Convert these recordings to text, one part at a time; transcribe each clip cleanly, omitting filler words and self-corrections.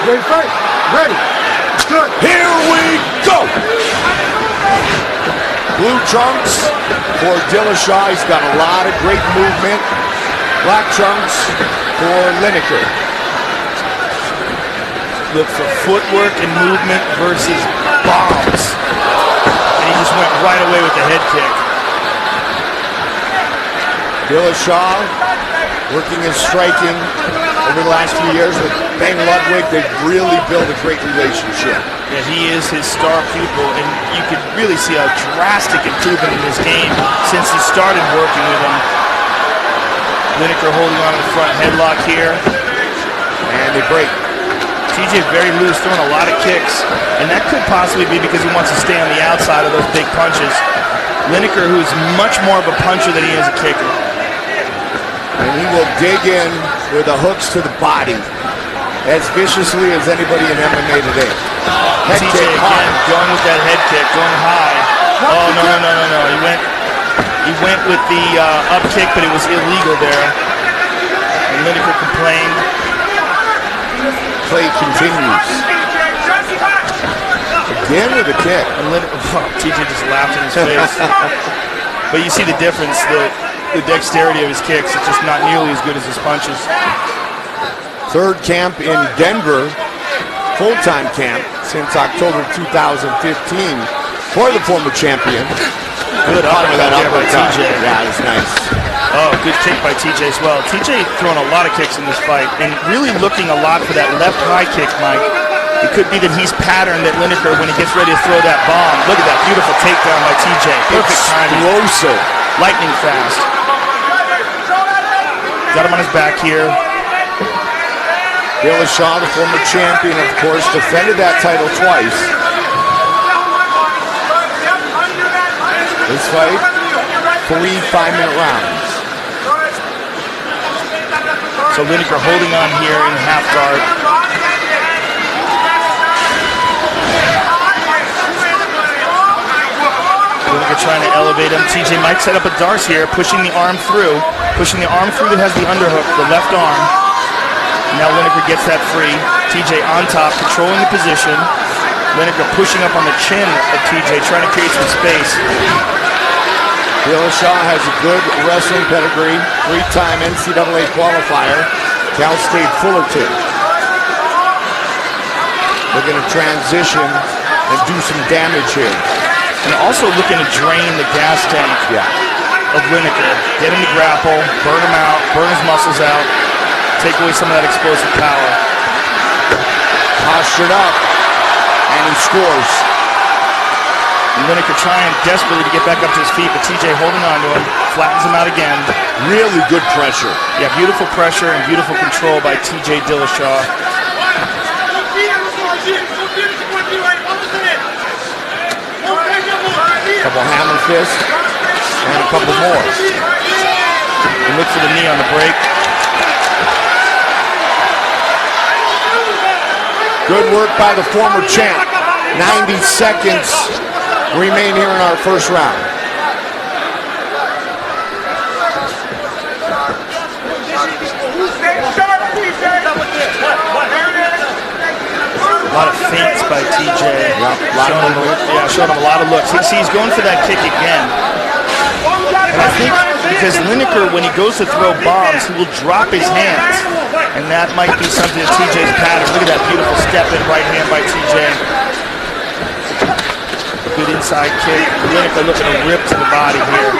Ready. Good. Here we go. Blue trunks for Dillashaw. He's got a lot of great movement. Black trunks for Lineker. Look for footwork and movement versus bombs. And he just went right away with the head kick. Dillashaw working his striking over the last few years with Ben Ludwig. They've really built a great relationship. Yeah, he is his star pupil, and you could really see a drastic improvement in his game since he started working with him. Lineker holding on to the front headlock here. And they break. TJ very loose, throwing a lot of kicks, and that could possibly be because he wants to stay on the outside of those big punches. Lineker, who's much more of a puncher than he is a kicker. And he will dig in with the hooks to the body as viciously as anybody in MMA today. Head TJ kick again, hard. going with that head kick, going high. Oh, no. He went with the up kick, but it was illegal there. And Lineker complained. Play continues. Again with a kick. And TJ just laughed in his face. But you see the difference, the dexterity of his kicks. It's just not nearly as good as his punches. Third camp in Denver, full-time camp since October 2015 for the former champion. Good uppercut there by TJ. Yeah, it's nice. Oh, good kick by TJ as well. TJ throwing a lot of kicks in this fight and really looking a lot for that left high kick, Mike. It could be that he's patterned at Lineker when he gets ready to throw that bomb. Look at that beautiful takedown by TJ. Perfect timing. Explosive. Lightning fast. Got him on his back here. Dillashaw, the former champion, of course, defended that title twice. This fight, 3 5-minute rounds. So Lineker holding on here in half guard. Lineker trying to elevate him. TJ might set up a Darce here, pushing the arm through. Pushing the arm through that has the underhook, the left arm. Now Lineker gets that free. TJ on top, controlling the position. Lineker pushing up on the chin of TJ, trying to create some space. Dillashaw has a good wrestling pedigree, 3-time NCAA qualifier, Cal State Fullerton. Looking to transition and do some damage here. And also looking to drain the gas tank of Lineker. Get him to grapple, burn him out, burn his muscles out, take away some of that explosive power. Postured up, and he scores. And Lineker trying desperately to get back up to his feet, but TJ holding on to him, flattens him out again. Really good pressure. Yeah, beautiful pressure and beautiful control by TJ Dillashaw. Couple hammer fists, and a couple more. And look for the knee on the break. Good work by the former champ. 90 seconds remain here in our first round. A lot of feints by TJ. Showing him a lot of looks. He's going for that kick again. And I think because Lineker, when he goes to throw bombs, he will drop his hands. And that might be something that TJ's pattern. Look at that beautiful step in right hand by TJ. Good inside kick. Lineker looking to rip to the body here.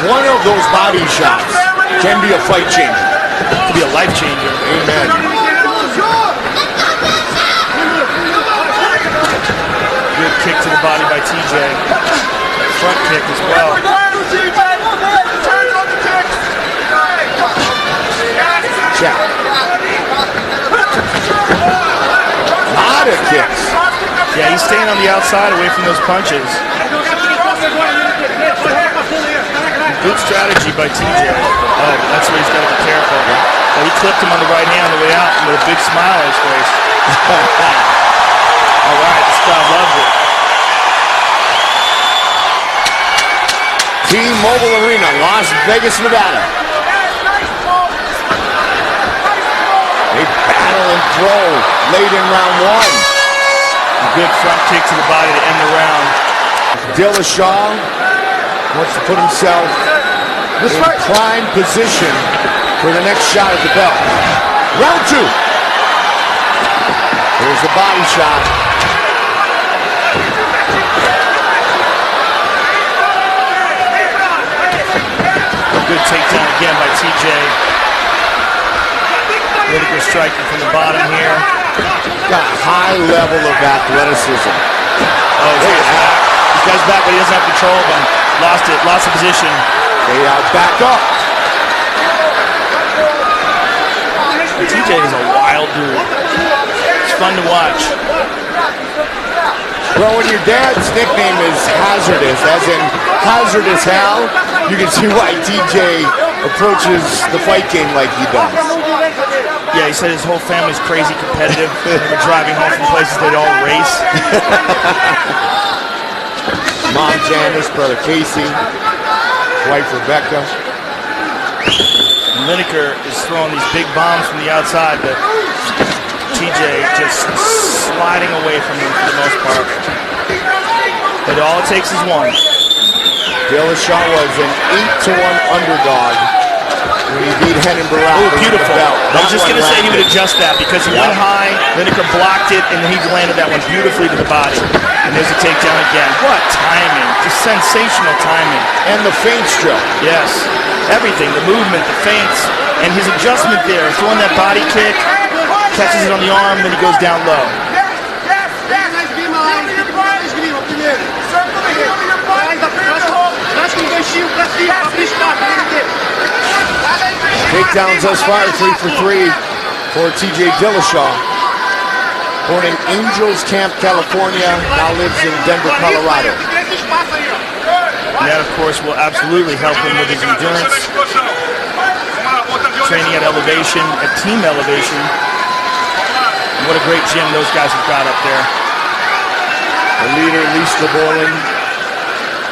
One of those body shots can be a fight changer. It could be a life changer. Amen. Good kick to the body by TJ. Front kick as well. Check. Lot of kicks. Yeah, he's staying on the outside away from those punches. Good strategy by TJ. Oh, that's where he's got to be careful. Well, he clipped him on the right hand on the way out with a big smile on his face. All right, this crowd loves it. T-Mobile Arena, Las Vegas, Nevada. A battle violent throw late in round one. A good front kick to the body to end the round. Dillashaw wants to put himself in prime position for the next shot at the belt. Round two. Here's the body shot. A good takedown again by TJ. Lineker striking from the bottom here. Got a high level of athleticism. Oh, he's back. This guy's back, but he doesn't have control of him. Lost the position. They back up. TJ is a wild dude. It's fun to watch. Well, when your dad's nickname is Hazardous, as in hazardous hell, you can see why TJ approaches the fight game like he does. Yeah, he said his whole family's crazy competitive. They were driving home from places they'd all race. Mom Janice, brother Casey, wife Rebecca. Lineker is throwing these big bombs from the outside, but TJ just sliding away from him for the most part. But all it takes is one. Dillashaw was an 8-1 underdog when he beat Renan Barão. Oh, beautiful. I was just going to say he would adjust that because he went high, Lineker blocked it, and then he landed that one beautifully to the body. And there's a takedown again. What timing. Just sensational timing. And the feint stroke. Yes. Everything. The movement, the feints, and his adjustment there. Throwing that body kick, catches it on the arm, then he goes down low. Takedowns thus far, 3 for 3 for TJ Dillashaw. Born in Angels Camp, California, now lives in Denver, Colorado. And that, of course, will absolutely help him with his endurance. Training at elevation, at team elevation. And what a great gym those guys have got up there. The leader, Lisa Borland.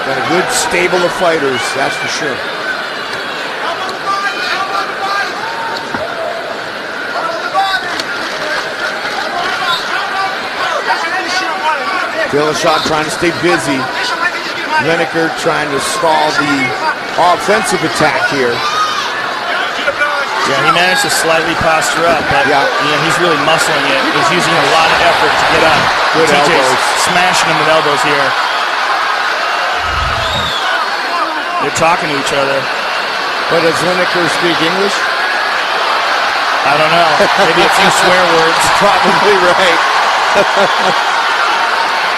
Got a good stable of fighters, that's for sure. Dillashaw trying to stay busy. Lineker trying to stall the offensive attack here. Yeah, he managed to slightly posture up, but he's really muscling it. He's using a lot of effort to get up. Good TJ's elbows. Smashing him with elbows here. They're talking to each other. But does Lineker speak English? I don't know. Maybe a few swear words. Probably right.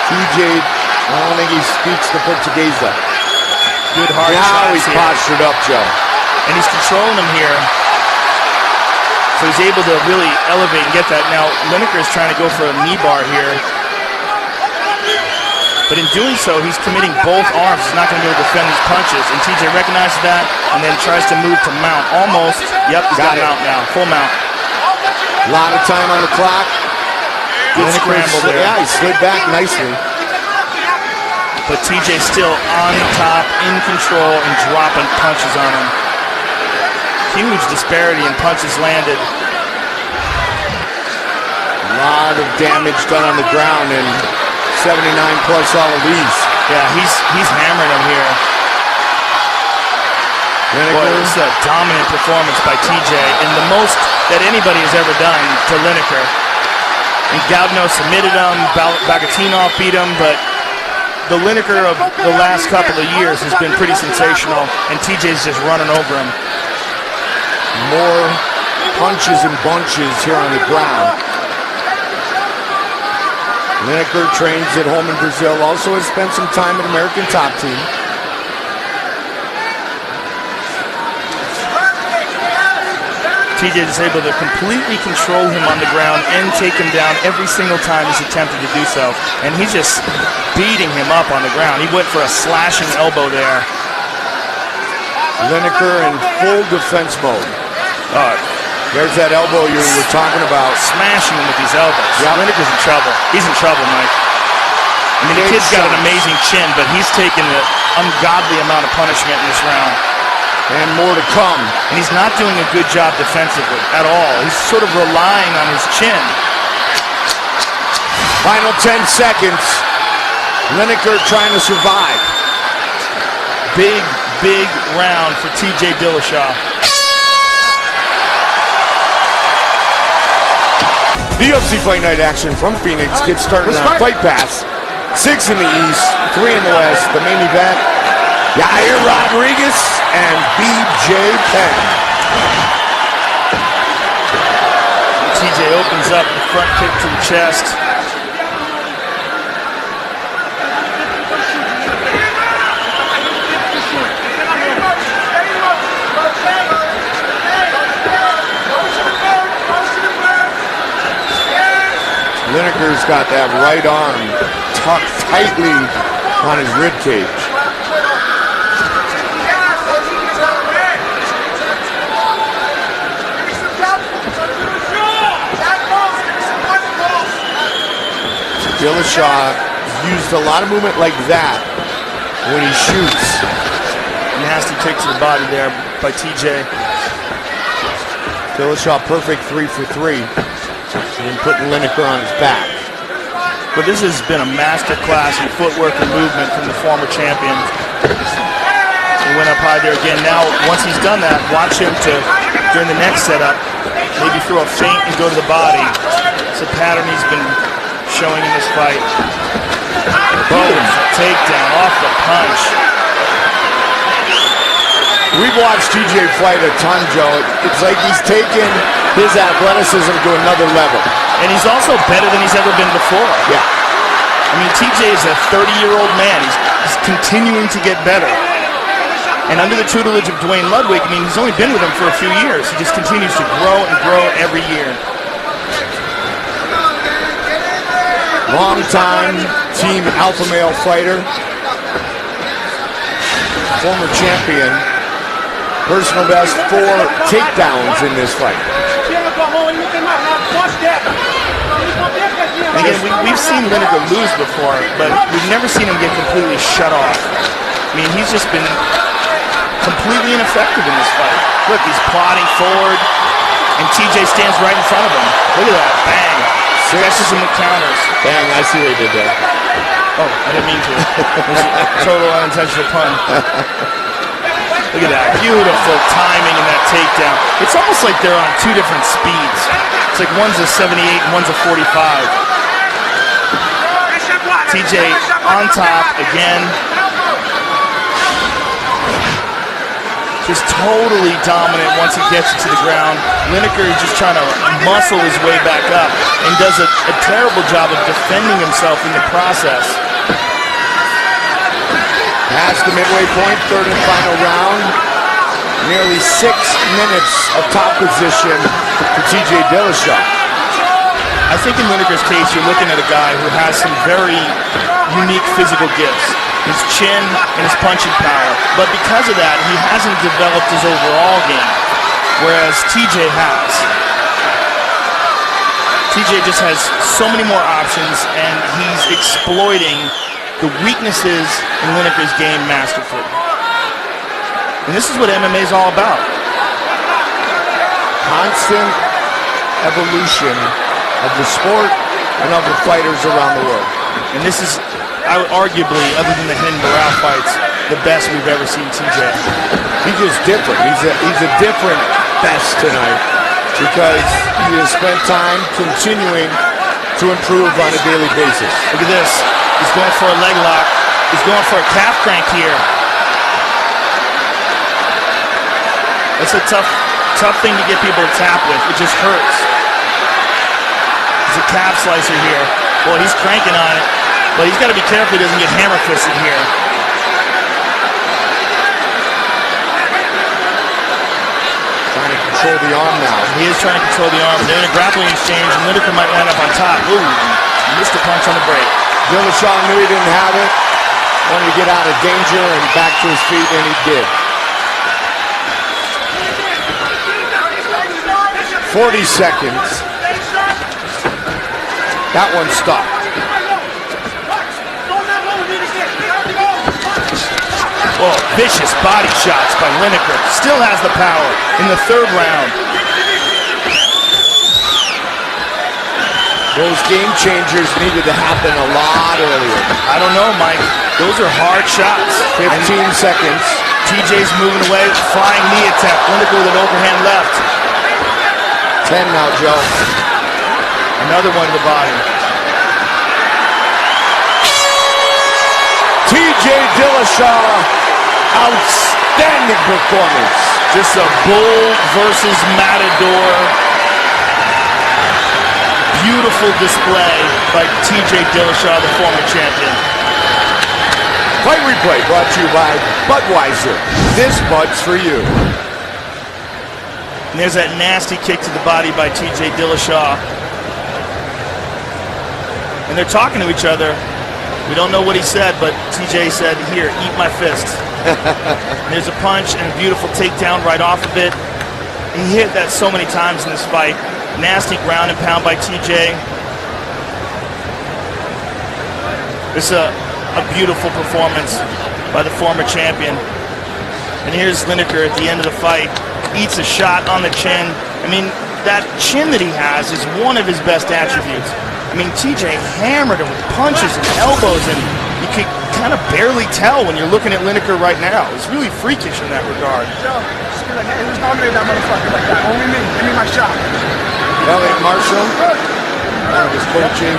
TJ, I don't think he speaks the Portuguese. Good hard now shots he's here. postured up, Joe. And he's controlling him here. So he's able to really elevate and get that. Now, Lineker is trying to go for a knee bar here. But in doing so, he's committing both arms. He's not going to be able to defend these punches. And TJ recognizes that and then tries to move to mount. Almost. Yep, he's got mount now. Full mount. A lot of time on the clock. Good scramble there. Yeah, he slid back nicely. But TJ still on top, in control, and dropping punches on him. Huge disparity in punches landed. A lot of damage done on the ground, and 79 plus all of these. Yeah, he's hammering him here. Boy, this is a dominant performance by TJ, and the most that anybody has ever done to Lineker. And Gaudino submitted him, Bagatinov beat him, but the Lineker of the last couple of years has been pretty sensational, and TJ's just running over him. More punches and bunches here on the ground. Lineker trains at home in Brazil, also has spent some time at American Top Team. TJ is able to completely control him on the ground and take him down every single time he's attempted to do so. And he's just beating him up on the ground. He went for a slashing elbow there. Lineker in full defense mode. There's that elbow you were talking about. Smashing him with these elbows. Yep. Lineker's in trouble. He's in trouble, Mike. I mean, the kid's got an amazing chin, but he's taken an ungodly amount of punishment in this round. And more to come. And he's not doing a good job defensively at all. He's sort of relying on his chin. Final 10 seconds. Lineker trying to survive. Big, big round for TJ Dillashaw. The UFC Fight Night action from Phoenix gets started on Fight Pass. 6 in the East, 3 in the West. The main event, Yair Rodriguez and BJ Penn. TJ opens up the front kick to the chest. Lineker's got that right arm tucked tightly on his rib cage. Dillashaw used a lot of movement like that when he shoots. Nasty kick to the body there by TJ. Dillashaw perfect 3 for 3. And putting Lineker on his back. But this has been a master class in footwork and movement from the former champion. He went up high there again. Now, once he's done that, watch him to, during the next setup, maybe throw a feint and go to the body. It's a pattern he's been showing in this fight. Boom. Takedown off the punch. We've watched TJ fight a ton, Joe. It's like he's taken his athleticism to another level. And he's also better than he's ever been before. Yeah. I mean, TJ is a 30-year-old man. He's continuing to get better. And under the tutelage of Dwayne Ludwig, I mean, he's only been with him for a few years. He just continues to grow and grow every year. Long-time team alpha male fighter. Former champion. Personal best 4 takedowns in this fight. Again, we've seen Lineker lose before, but we've never seen him get completely shut off. I mean, he's just been completely ineffective in this fight. Look, he's plodding forward, and TJ stands right in front of him. Look at that, bang. Catches him with counters. Bang, I see what he did there. Oh, I didn't mean to. It was a total unintentional pun. Look at that, beautiful timing in that takedown. It's almost like they're on 2 different speeds. It's like one's a 78 and one's a 45. TJ on top again. Just totally dominant once he gets it to the ground. Lineker is just trying to muscle his way back up and does a terrible job of defending himself in the process. Past the midway point, 3rd and final round. Nearly 6 minutes of top position for TJ Dillashaw. I think in Lineker's case, you're looking at a guy who has some very unique physical gifts. His chin and his punching power. But because of that, he hasn't developed his overall game, whereas TJ has. TJ just has so many more options, and he's exploiting the weaknesses in Lineker's game masterfully. And this is what MMA is all about. Constant evolution of the sport and of the fighters around the world. And this is, arguably, other than the Hen Barrow fights, the best we've ever seen TJ. He's just different. He's a different best tonight because he has spent time continuing to improve on a daily basis. Look at this. He's going for a leg lock. He's going for a calf crank here. It's a tough thing to get people to tap with. It just hurts. There's a calf slicer here. Boy, he's cranking on it. But he's got to be careful he doesn't get hammer fisted here. Trying to control the arm now. He is trying to control the arm. They're in a grappling exchange, and Lineker might land up on top. Ooh, missed a punch on the break. Dillashaw knew he didn't have it. Wanted to get out of danger and back to his feet, and he did. 40 seconds. That one stopped. Whoa, vicious body shots by Lineker. Still has the power in the third round. Those game changers needed to happen a lot earlier. I don't know, Mike. Those are hard shots. 15 seconds. TJ's moving away, flying knee attempt. Lineker with an overhand left. 10 now, Joe. Another one to the body. TJ Dillashaw, outstanding performance. Just a bull versus matador. Beautiful display by TJ Dillashaw, the former champion. Fight replay brought to you by Budweiser. This Bud's for you. And there's that nasty kick to the body by TJ Dillashaw. And they're talking to each other. We don't know what he said, but TJ said, "Here, eat my fist." And there's a punch and a beautiful takedown right off of it. He hit that so many times in this fight. Nasty ground and pound by TJ. It's a beautiful performance by the former champion. And here's Lineker at the end of the fight. Eats a shot on the chin. I mean, that chin that he has is one of his best attributes. I mean, TJ hammered him with punches and elbows, and you can kind of barely tell when you're looking at Lineker right now. It's really freakish in that regard. Joe, just be like, hey, who's nominated that motherfucker like that? Only me. Give me my shot. Elliot Marshall, one of his coaches,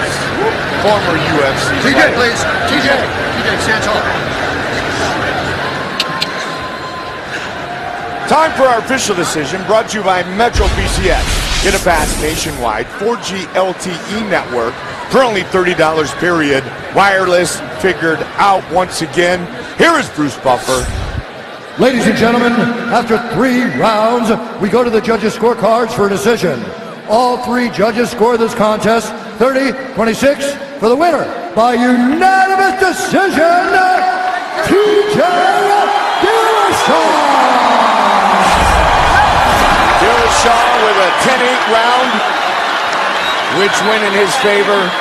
former UFC. TJ, please. TJ, stand tall. Time for our official decision, brought to you by Metro PCS. Get a pass nationwide, 4G LTE network for only $30 period. Wireless figured out once again. Here is Bruce Buffer. Ladies and gentlemen, after 3 rounds, we go to the judges' scorecards for a decision. All 3 judges score this contest 30-26 for the winner by unanimous decision, TJ Dillashaw. Dillashaw with a 10-8 round, which went in his favor.